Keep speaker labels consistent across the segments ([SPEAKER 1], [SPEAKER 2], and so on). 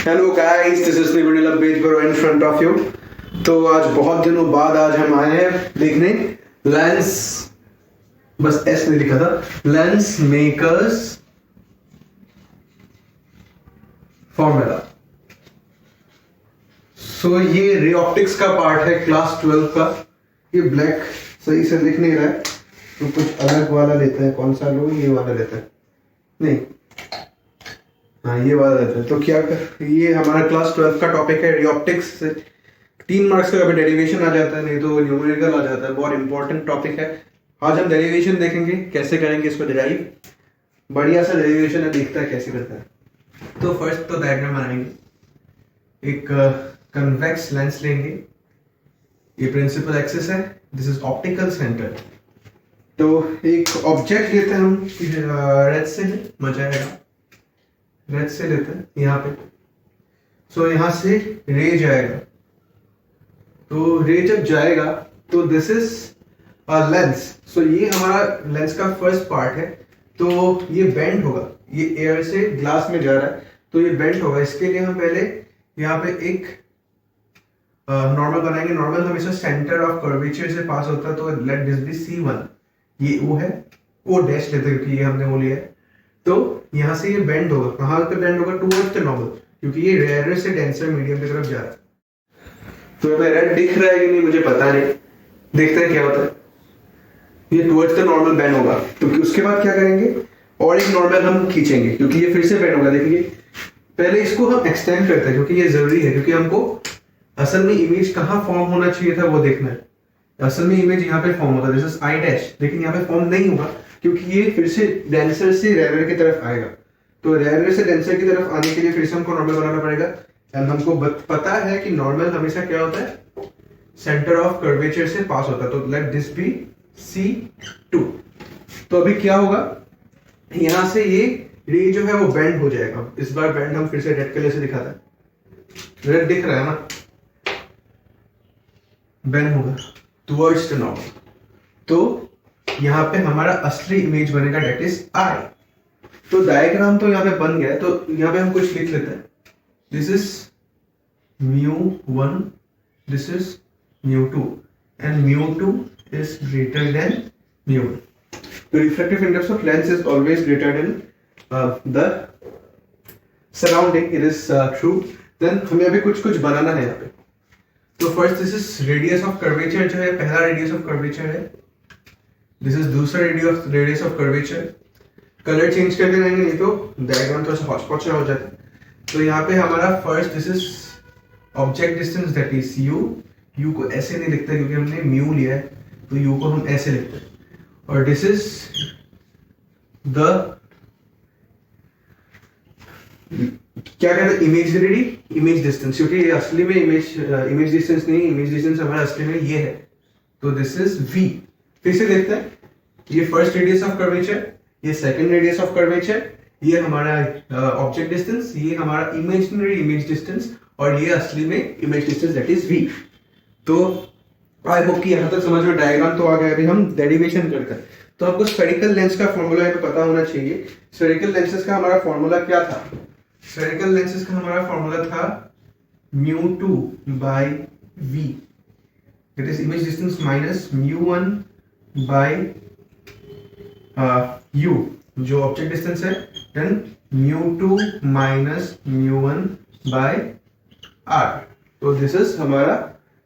[SPEAKER 1] Hello guys, this is Nivil Bezbaruah in front of you. तो आज बहुत दिनों बाद आज हम आए हैं देखने लेंस, बस एस नहीं लिखा था, लेंस मेकर्स फॉर्मूला। सो ये रे ऑप्टिक्स का पार्ट है क्लास 12 का। ये ब्लैक सही से दिख नहीं रहा है तो कुछ अलग वाला लेते हैं। कौन सा लो? ये वाला लेते हैं। नहीं, हाँ ये वाला रहता है। तो क्या कर, ये हमारा क्लास 12 का टॉपिक है रे ऑप्टिक्स से 3 मार्क्स का कभी डेरिवेशन आ जाता है, नहीं तो न्यूमेरिकल आ जाता है। बहुत इंपॉर्टेंट टॉपिक है। आज हम डेरिवेशन देखेंगे, कैसे करेंगे इसको डिराइव। बढ़िया सा डेरिवेशन है, देखता है कैसे करता है। तो फर्स्ट तो डायग्राम बनाएंगे। एक कन्वेक्स लेंस लेंगे, ये प्रिंसिपल एक्सिस है, दिस इज ऑप्टिकल सेंटर। तो एक ऑब्जेक्ट लेते हैं हम, रेड से मजा आएगा, रेड से लेते हैं यहाँ पे। सो यहाँ से रे जाएगा, तो रे जब जाएगा तो दिस इज अ लेंस। सो ये हमारा लेंस का फर्स्ट पार्ट है। तो ये बेंड होगा, ये एयर से ग्लास में जा रहा है तो ये बेंड होगा। इसके लिए हम पहले यहाँ पे एक नॉर्मल बनाएंगे। नॉर्मल हमेशा सेंटर ऑफ कर्वेचर से पास होता है, तो लेट दिस बी C1। ये O है, O डैश लेते हैं क्योंकि ये हमने वो लिया है। तो यहाँ से ये बेंड होगा, कहाँ पे बेंड होगा? टुवर्ड्स द नॉर्मल, क्योंकि ये रेयर से डेंसर मीडियम की तरफ जा रहा है। तो हमें रेड दिख रहा है कि नहीं मुझे पता नहीं, देखते हैं क्या होता है। ये टुवर्ड्स द नॉर्मल बेंड होगा, क्योंकि उसके बाद क्या करेंगे, और एक नॉर्मल हम खींचेंगे क्योंकि ये फिर से बेंड होगा। देखिए पहले इसको हम एक्सटेंड करते हैं क्योंकि ये जरूरी है, क्योंकि हमको असल में इमेज कहाँ फॉर्म होना चाहिए था वो देखना है। असल में इमेज यहाँ पे फॉर्म होता है, दिस इज आई डैश, लेकिन यहाँ पे फॉर्म नहीं होगा क्योंकि ये फिर से डेंसर से रेयर की तरफ आएगा। तो रेयर से डेंसर की तरफ आने के लिए फिर से हमको नॉर्मल बनाना पड़ेगा। एंड हमको पता है कि नॉर्मल हमेशा क्या होता है, सेंटर ऑफ कर्वेचर से पास होता है। तो लेट दिस बी C2। तो अभी क्या होगा, यहां से ये रे जो है वो बेंड हो जाएगा। इस बार बेंड हम फिर से रेड कलर से दिखाते हैं। रेड दिख रहा है ना, बेंड होगा टुवर्ड्स द नॉर्मल। तो यहाँ पे हमारा असली इमेज बनेगा, डेट इज आई। तो डायग्राम तो यहाँ पे बन गया है, तो यहाँ पे हम कुछ लिख लेते हैं। This is mu1, this is mu2 and mu2 is greater than mu1. The refractive index of lens is always greater than the surrounding. It is true. Then हमें अभी कुछ बनाना है यहाँ पे। तो first this is radius of curvature, जो है पहला रेडियस ऑफ कर्वेचर है। दिस इज दूसरा radius of curvature. Colour change करते रहेंगे, नहीं तो डायग्राम थोड़ा सा हॉचपॉच हो जाता है। तो यहाँ पे हमारा first this is object distance, that is u। u को ऐसे नहीं लिखते क्योंकि हमने म्यू लिया है, तो u को हम ऐसे लिखते हैं। और दिस इज द क्या कहते हैं, इमेज डिस्टेंस, क्योंकि ये असली में इमेज डिस्टेंस नहीं, इमेज डिस्टेंस हमारा असली में ये है। तो दिस इज v। फिर से देखते हैं, ये फर्स्ट रेडियस ऑफ कर्वेचर, ये सेकंड रेडियस ऑफ कर्वेचर, ये हमारा ऑब्जेक्ट डिस्टेंस, ये हमारा इमेजिनरी इमेज डिस्टेंस, और ये असली में image distance, that is v। तो आई होप कि यहाँ तक समझ में डायग्राम तो आ गया। अभी हम डेरिवेशन करते हैं। तो आपको स्फेरिकल लेंस का फॉर्मूला पता होना चाहिए। स्फेरिकल लेंसेज का हमारा फॉर्मूला क्या था? स्फेरिकल लेंसेज का हमारा फॉर्मूला था mu2 by v, it is image distance minus mu1 by u, जो ऑब्जेक्ट डिस्टेंस है, then mu2 minus mu1 by r। तो दिस इज हमारा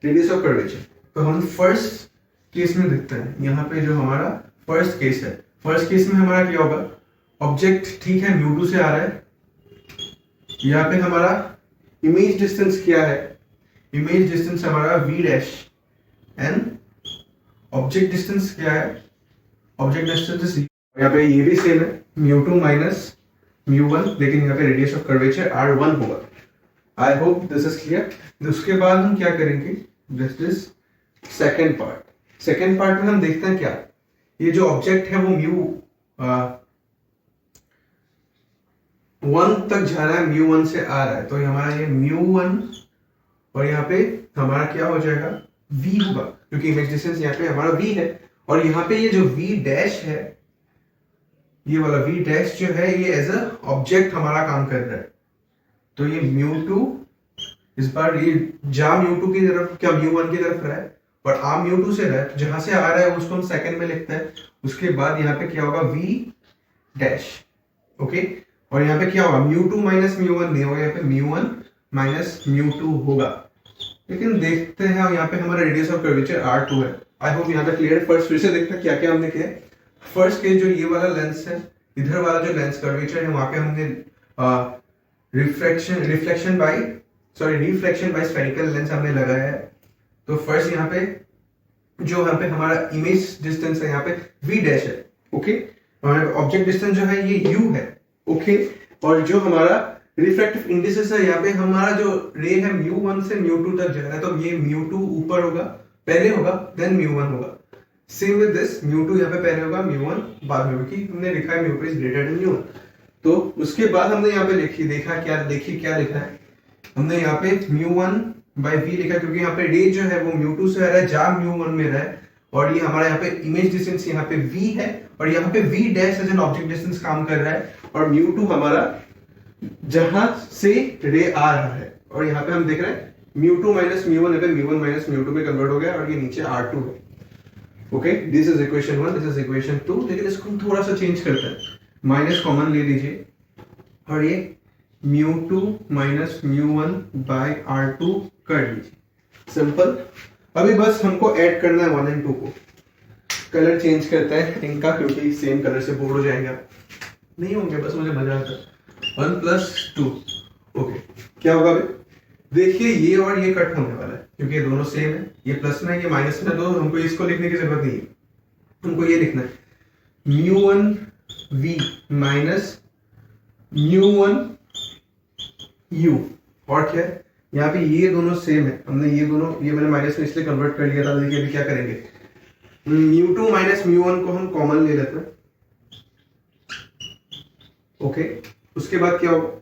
[SPEAKER 1] रेडियस ऑफ कर्वेचर। तो हम फर्स्ट केस में देखते हैं, यहाँ पे जो हमारा फर्स्ट केस है, फर्स्ट केस में हमारा क्या होगा, ऑब्जेक्ट ठीक है mu2 से आ रहा है। यहाँ पे हमारा इमेज डिस्टेंस क्या है, इमेज डिस्टेंस हमारा v dash, and object distance क्या है, ऑब्जेक्ट डिस्टेंस यहाँ पे ये भी सेम है, mu2 minus mu1, लेकिन यहाँ पे रेडियस ऑफ कर्वेचर r1 होगा। I hope this is clear. उसके बाद हम क्या करेंगे, this is second part. Second part में हम देखते हैं क्या, ये जो ऑब्जेक्ट है वो mu1 तक जा रहा है, mu1 से आ रहा है। तो हमारा ये mu1 और यहाँ पे हमारा क्या हो जाएगा, v होगा, क्योंकि इमेज डिस्टेंस यहाँ पे हमारा v है। और यहाँ पे ये जो v डैश है, ये वाला v डैश जो है, ये एज अ ऑब्जेक्ट हमारा काम कर रहा है। तो ये μ2 इस बार ये जा μ2 की तरफ क्या μ1 की तरफ रहा है और आ μ2 से रहा है, जहां से आ रहा है उसको हम सेकंड में लिखते हैं। उसके बाद यहाँ पे क्या होगा v डैश, ओके। और यहाँ पे क्या होगा μ2 माइनस μ1 नहीं होगा, यहाँ पे μ1 माइनस μ2 होगा। लेकिन देखते हैं यहाँ पे हमारा रेडियस ऑफ कर्वेचर r2 है। आई होप यहाँ पे क्लियर है। फर्स्ट फिर से देखते हैं क्या क्या हमने किया। फर्स्ट के जो ये वाला लेंस है, इधर वाला जो लेंस कर्वेचर है वहां पे हमने रिफ्लेक्शन बाय स्फेरिकल लेंस हमने लगाया है। तो फर्स्ट यहाँ पे जो यहाँ पे हमारा इमेज डिस्टेंस है यहाँ पे v डैश है, ओके। और ऑब्जेक्ट डिस्टेंस जो है ये u है, ओके। और जो हमारा रिफ्रैक्टिव इंडिसेस है यहाँ पे हमारा जो रे है μ1 से μ2 तक जा रहा है, तो ये μ2 ऊपर होगा पहले होगा, देन μ1 होगा। सेम विद दिस μ2 यहाँ पे पहले होगा, μ1 बाद में, क्योंकि हमने लिखा है μ2 इज ग्रेटर देन μ1। तो उसके बाद हमने यहाँ पे देखिए क्या लिखा है। हमने यहाँ पे μ1 by v लिखा, क्योंकि यहाँ पे रे जो है वो μ2 से आ रहा है, जा μ1 में रहा है। और ये हमारा यहाँ पे इमेज डिस्टेंस यहाँ पे v है, और यहाँ पे v dash as an object distance काम कर रहा है। और μ2 हमारा जहां से रे आ रहा है, और यहाँ पे हम देख रहे हैं μ2 माइनस μ1 अगर μ1 माइनस μ2 में कन्वर्ट हो गया, और ये नीचे r2 है, okay. This is equation 1, this is equation 2। लेकिन इसको हम थोड़ा सा चेंज करते हैं, माइनस कॉमन ले लीजिए, और ये μ2 माइनस μ1 बाय r2 कर लीजिए, सिंपल। अभी बस हमको ऐड करना है 1 एंड 2 को। कलर चेंज करते हैं इनका, क्योंकि सेम कलर से बोर हो जाएंगे, नहीं होंगे, बस मुझे मजा आता है। 1 प्लस 2, ओके। क्या होगा अभी देखिए, ये और ये कट होने वाला है, क्योंकि ये दोनों सेम है। ये प्लस में है, ये माइनस में, तो हमको इसको लिखने की जरूरत नहीं है। हमको ये लिखना है μ1 v माइनस μ1 u। और क्या है यहाँ पे, ये दोनों सेम है। हमने ये मैंने माइनस में इसलिए कन्वर्ट कर लिया था। देखिए अभी क्या करेंगे, μ2 माइनस μ1 को हम कॉमन ले लेते हैं, ओके। उसके बाद क्या होगा,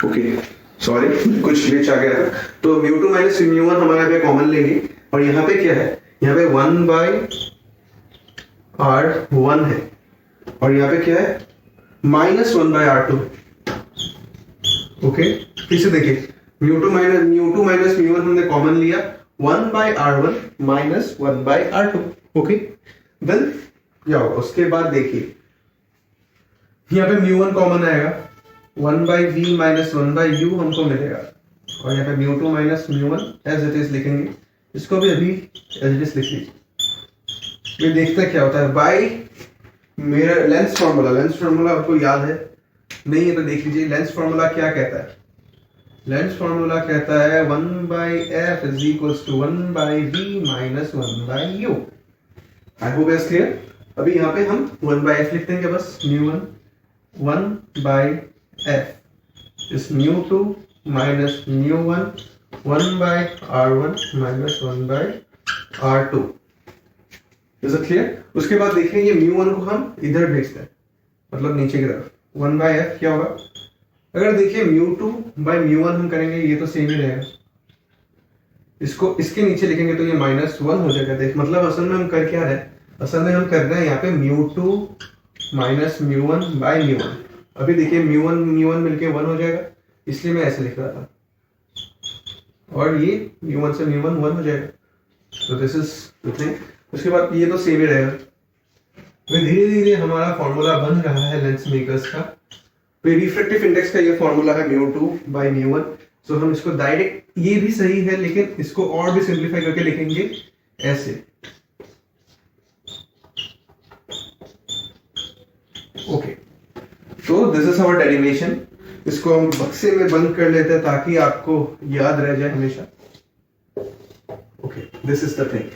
[SPEAKER 1] ओके सॉरी कुछ ग्लिच आ गया था। तो μ2 माइनस μ1 हमारे यहाँ पे कॉमन लेंगे, और यहाँ पे क्या है, यहाँ पे 1 बाय r1 है, और यहाँ पे क्या है माइनस 1 बाय r2, ओके। फिर से देखिए μ2 माइनस μ1 हमने कॉमन लिया, 1 by r1 minus 1 by r2, okay. Then क्या होगा उसके बाद, देखिए यहाँ पे μ1 कॉमन आएगा, 1 by v minus 1 by u हमको मिलेगा, और यहाँ पे μ2 माइनस μ1 एज इट इज लिखेंगे। इसको भी अभी एज इट इज लिख लीजिए। ये देखते हैं क्या होता है। बाई मेरा लेंस फार्मूला आपको याद है नहीं है तो देख लीजिए। लेंस फार्मूला क्या कहता है, लेंस फार्मूला कहता है 1 by F is equals to 1 by V minus 1 by U. I hope it's clear. अभी यहाँ पे हम 1 बाई एफ लिख देंगे बस, μ1 1 by f is μ2 minus μ1 1 by r1 minus 1 by r2। Is it clear? उसके बाद देखिए ये μ1 को हम इधर भेजते हैं, मतलब नीचे की तरफ। 1 by f क्या होगा, अगर देखिए μ2 by μ1 हम करेंगे, ये तो सेम ही रहेगा। इसको इसके नीचे लिखेंगे तो ये माइनस 1 हो जाएगा। देख मतलब असल में हम कर क्या रहे हैं, असल में हम कर रहे हैं यहाँ पे μ2 माइनस μ1 by μ1। अभी देखिए μ1 मिलके 1 हो जाएगा, इसलिए मैं ऐसे लिख रहा था, और ये μ1 से μ1 1 हो जाएगा। तो दिस इज द थिंग। उसके बाद ये तो सेम ही रहेगा। धीरे धीरे हमारा फॉर्मूला बन रहा है लेंस मेकर्स का। रिफ्रैक्टिव इंडेक्स का ये फॉर्मूला है μ2 by μ1। सो हम इसको डायरेक्ट, ये भी सही है लेकिन इसको और भी सिंप्लीफाई करके लिखेंगे ऐसे, ओके। तो दिस इज आवर डेरिवेशन। इसको हम बक्से में बंद कर लेते हैं ताकि आपको याद रह जाए हमेशा, okay. This is the thing.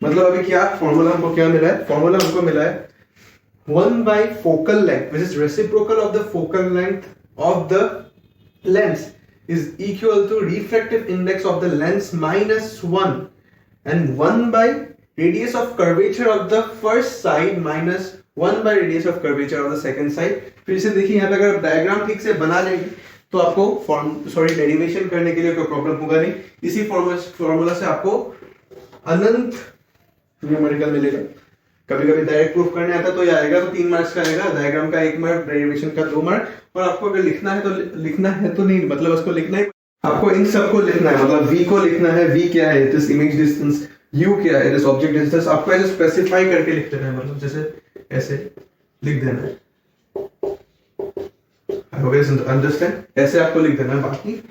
[SPEAKER 1] मतलब अभी क्या फॉर्मूला हमको क्या मिला है, फॉर्मूला हमको मिला है 1 by focal length which is reciprocal of the focal length of the lens is equal to refractive index of the lens minus 1 and 1 by radius of curvature of the first side minus 1 by radius of curvature of the second side। फिर से देखिए यहाँ पे अगर diagram ठीक से बना लेंगे तो आपको डेरिवेशन करने के लिए कोई प्रॉब्लम होगा नहीं। इसी फॉर्मूला से आपको अनंत न्यूमेरिकल मिलेगा। कभी कभी डायरेक्ट प्रूफ करने आता तो ये आएगा, तो 3 मार्क्स का आएगा, डायग्राम का 1 मार्क, डेरिवेशन का 2 मार्क। और आपको अगर लिखना है तो नहीं, मतलब उसको लिखना है, आपको इन सबको लिखना है, मतलब v को लिखना है, v क्या है, दिस इमेज डिस्टेंस, u क्या है, दिस ऑब्जेक्ट डिस्टेंस, आपको ऐसे स्पेसिफाई करके लिख देना है, मतलब जैसे ऐसे लिख देना है। आई होप अंडरस्टैंड, ऐसे आपको लिख देना है। बाकी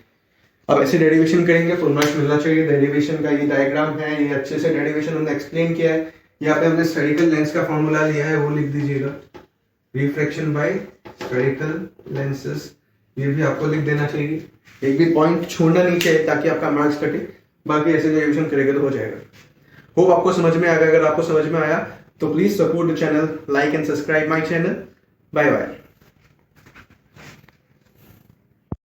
[SPEAKER 1] अब ऐसे डेरिवेशन करेंगे, फुल मार्क्स मिलना चाहिए। डेरिवेशन का ये डायग्राम है, ये अच्छे से डेरिवेशन हमने एक्सप्लेन किया है। यहाँ पे हमने स्फेरिकल लेंस का फॉर्मूला लिया है, वो लिख दीजिएगा, रिफ्रैक्शन बाय स्फेरिकल लेंसेज, ये भी आपको लिख देना चाहिए। एक भी पॉइंट छोड़ना नहीं चाहिए ताकि आपका मार्क्स कटे। बाकी ऐसे डेरिवेशन करेंगे तो हो जाएगा। होप आपको समझ में आ गया। अगर आपको समझ में आया तो please support the channel, like and subscribe my channel. Bye bye.